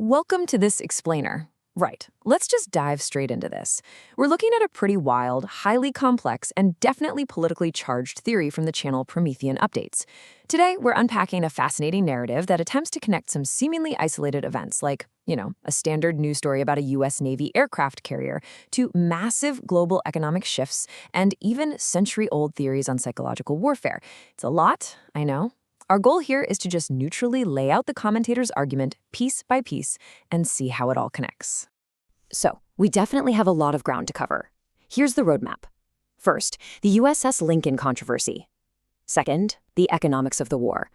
Welcome to this explainer. Right, let's just dive straight into this. We're looking at a pretty wild, highly complex, and definitely politically charged theory from the channel Promethean Updates. Today, we're unpacking a fascinating narrative that attempts to connect some seemingly isolated events, like, a standard news story about a U.S. Navy aircraft carrier, to massive global economic shifts and even century-old theories on psychological warfare. It's a lot, I know. Our goal here is to just neutrally lay out the commentator's argument piece by piece and see how it all connects. So, we definitely have a lot of ground to cover. Here's the roadmap. First, the USS Lincoln controversy. Second, the economics of the war.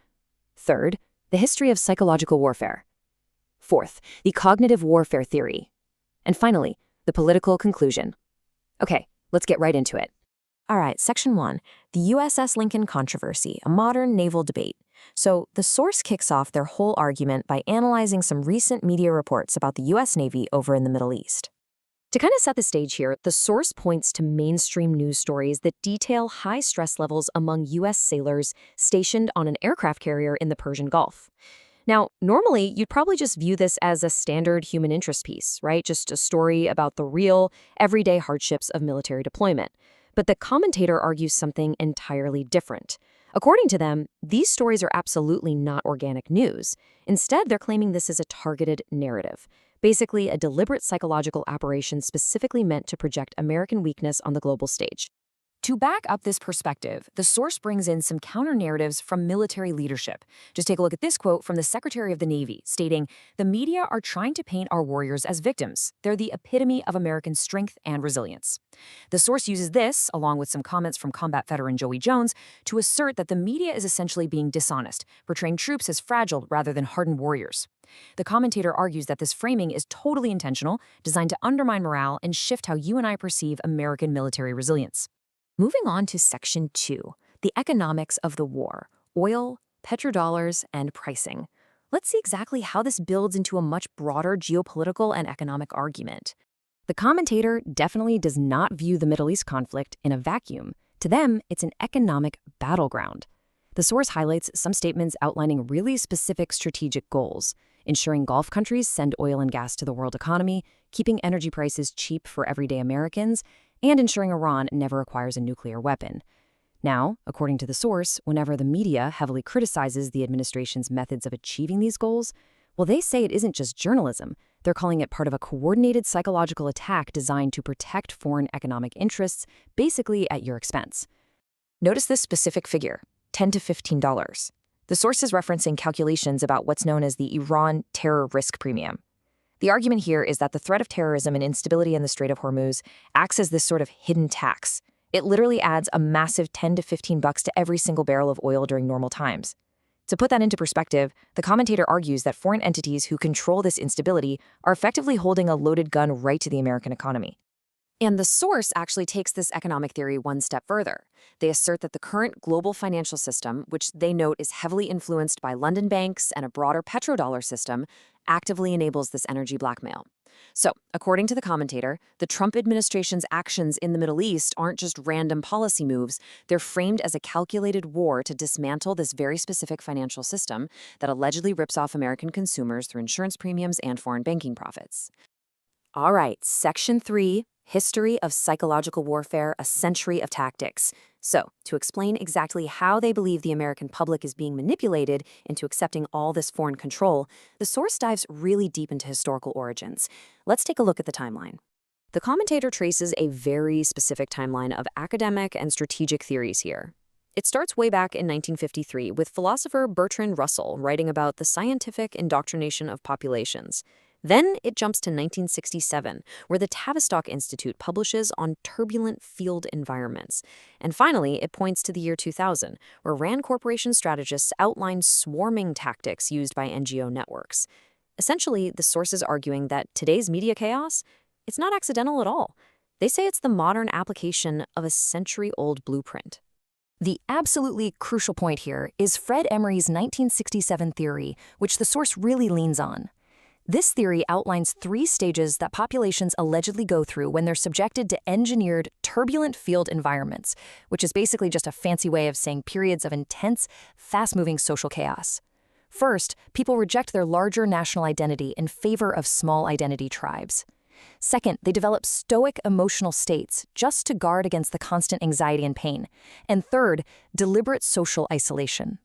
Third, the history of psychological warfare. Fourth, the cognitive warfare theory. And finally, the political conclusion. Okay, let's get right into it. All right, Section 1, the USS Lincoln controversy, a modern naval debate. So the source kicks off their whole argument by analyzing some recent media reports about the U.S. Navy over in the Middle East. To kind of set the stage here, the source points to mainstream news stories that detail high stress levels among U.S. sailors stationed on an aircraft carrier in the Persian Gulf. Now, normally, you'd probably just view this as a standard human interest piece, right? Just a story about the real, everyday hardships of military deployment. But the commentator argues something entirely different. According to them, these stories are absolutely not organic news. Instead, they're claiming this is a targeted narrative, basically a deliberate psychological operation specifically meant to project American weakness on the global stage. To back up this perspective, the source brings in some counter-narratives from military leadership. Just take a look at this quote from the Secretary of the Navy, stating, "The media are trying to paint our warriors as victims. They're the epitome of American strength and resilience." The source uses this, along with some comments from combat veteran Joey Jones, to assert that the media is essentially being dishonest, portraying troops as fragile rather than hardened warriors. The commentator argues that this framing is totally intentional, designed to undermine morale and shift how you and I perceive American military resilience. Moving on to Section 2, the economics of the war, oil, petrodollars, and pricing. Let's see exactly how this builds into a much broader geopolitical and economic argument. The commentator definitely does not view the Middle East conflict in a vacuum. To them, it's an economic battleground. The source highlights some statements outlining really specific strategic goals, ensuring Gulf countries send oil and gas to the world economy, keeping energy prices cheap for everyday Americans, and ensuring Iran never acquires a nuclear weapon. Now, according to the source, whenever the media heavily criticizes the administration's methods of achieving these goals, well, they say it isn't just journalism. They're calling it part of a coordinated psychological attack designed to protect foreign economic interests, basically at your expense. Notice this specific figure, $10 to $15. The source is referencing calculations about what's known as the Iran terror risk premium. The argument here is that the threat of terrorism and instability in the Strait of Hormuz acts as this sort of hidden tax. It literally adds a massive $10 to $15 to every single barrel of oil during normal times. To put that into perspective, the commentator argues that foreign entities who control this instability are effectively holding a loaded gun right to the American economy. And the source actually takes this economic theory one step further. They assert that the current global financial system, which they note is heavily influenced by London banks and a broader petrodollar system, actively enables this energy blackmail. So, according to the commentator, the Trump administration's actions in the Middle East aren't just random policy moves. They're framed as a calculated war to dismantle this very specific financial system that allegedly rips off American consumers through insurance premiums and foreign banking profits. All right, Section 3, History of Psychological Warfare, a Century of Tactics. So, to explain exactly how they believe the American public is being manipulated into accepting all this foreign control, the source dives really deep into historical origins. Let's take a look at the timeline. The commentator traces a very specific timeline of academic and strategic theories here. It starts way back in 1953 with philosopher Bertrand Russell writing about the scientific indoctrination of populations. Then it jumps to 1967, where the Tavistock Institute publishes on turbulent field environments. And finally, it points to the year 2000, where RAND Corporation strategists outline swarming tactics used by NGO networks. Essentially, the source is arguing that today's media chaos, it's not accidental at all. They say it's the modern application of a century-old blueprint. The absolutely crucial point here is Fred Emery's 1967 theory, which the source really leans on. This theory outlines 3 stages that populations allegedly go through when they're subjected to engineered, turbulent field environments, which is basically just a fancy way of saying periods of intense, fast-moving social chaos. First, people reject their larger national identity in favor of small identity tribes. Second, they develop stoic emotional states just to guard against the constant anxiety and pain. And third, deliberate social isolation.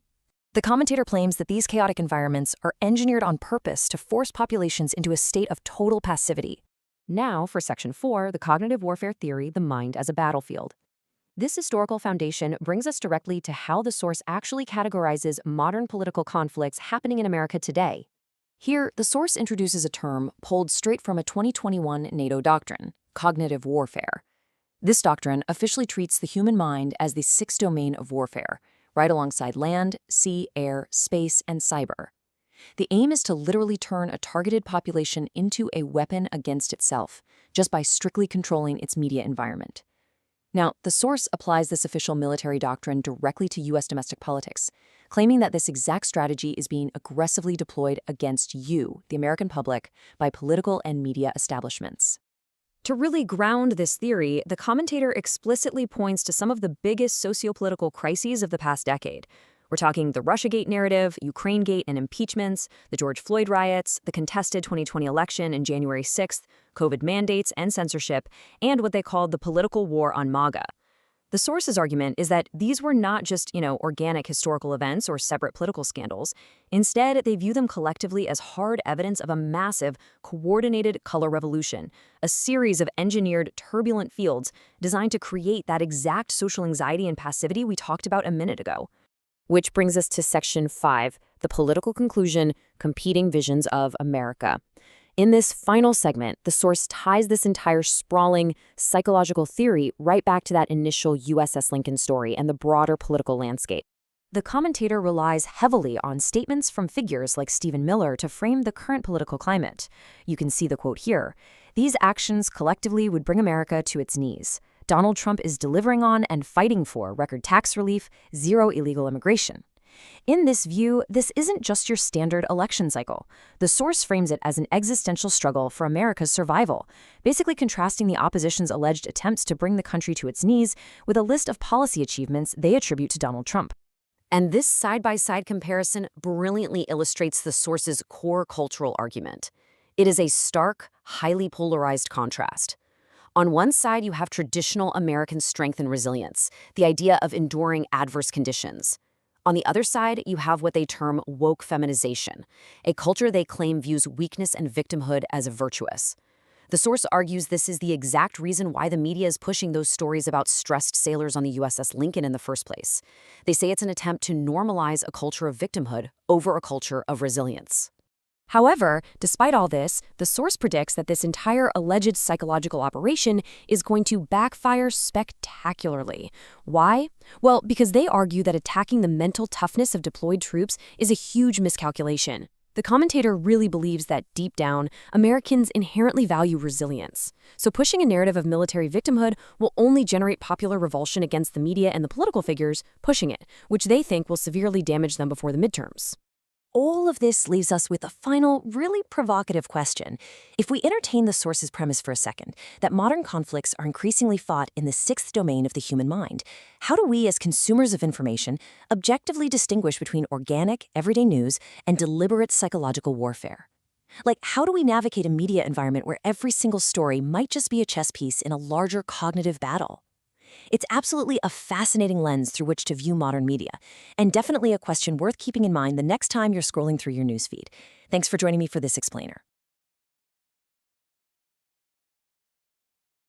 The commentator claims that these chaotic environments are engineered on purpose to force populations into a state of total passivity. Now, for Section 4, the cognitive warfare theory, the mind as a battlefield. This historical foundation brings us directly to how the source actually categorizes modern political conflicts happening in America today. Here, the source introduces a term pulled straight from a 2021 NATO doctrine, cognitive warfare. This doctrine officially treats the human mind as the sixth domain of warfare, right alongside land, sea, air, space, and cyber. The aim is to literally turn a targeted population into a weapon against itself, just by strictly controlling its media environment. Now, the source applies this official military doctrine directly to U.S. domestic politics, claiming that this exact strategy is being aggressively deployed against you, the American public, by political and media establishments. To really ground this theory, the commentator explicitly points to some of the biggest sociopolitical crises of the past decade. We're talking the Russiagate narrative, Ukrainegate and impeachments, the George Floyd riots, the contested 2020 election and January 6th, COVID mandates and censorship, and what they called the political war on MAGA. The source's argument is that these were not just, organic historical events or separate political scandals. Instead, they view them collectively as hard evidence of a massive, coordinated color revolution, a series of engineered, turbulent fields designed to create that exact social anxiety and passivity we talked about a minute ago. Which brings us to Section 5, the political conclusion, competing visions of America. In this final segment, the source ties this entire sprawling psychological theory right back to that initial USS Lincoln story and the broader political landscape. The commentator relies heavily on statements from figures like Stephen Miller to frame the current political climate. You can see the quote here. These actions collectively would bring America to its knees. Donald Trump is delivering on and fighting for record tax relief, zero illegal immigration. In this view, this isn't just your standard election cycle. The source frames it as an existential struggle for America's survival, basically contrasting the opposition's alleged attempts to bring the country to its knees with a list of policy achievements they attribute to Donald Trump. And this side-by-side comparison brilliantly illustrates the source's core cultural argument. It is a stark, highly polarized contrast. On one side, you have traditional American strength and resilience, the idea of enduring adverse conditions. On the other side, you have what they term woke feminization, a culture they claim views weakness and victimhood as virtuous. The source argues this is the exact reason why the media is pushing those stories about stressed sailors on the USS Lincoln in the first place. They say it's an attempt to normalize a culture of victimhood over a culture of resilience. However, despite all this, the source predicts that this entire alleged psychological operation is going to backfire spectacularly. Why? Well, because they argue that attacking the mental toughness of deployed troops is a huge miscalculation. The commentator really believes that, deep down, Americans inherently value resilience. So pushing a narrative of military victimhood will only generate popular revulsion against the media and the political figures pushing it, which they think will severely damage them before the midterms. All of this leaves us with a final, really provocative question. If we entertain the source's premise for a second, that modern conflicts are increasingly fought in the sixth domain of the human mind, how do we, as consumers of information, objectively distinguish between organic, everyday news and deliberate psychological warfare? Like, how do we navigate a media environment where every single story might just be a chess piece in a larger cognitive battle? It's absolutely a fascinating lens through which to view modern media, and definitely a question worth keeping in mind the next time you're scrolling through your newsfeed. Thanks for joining me for this explainer.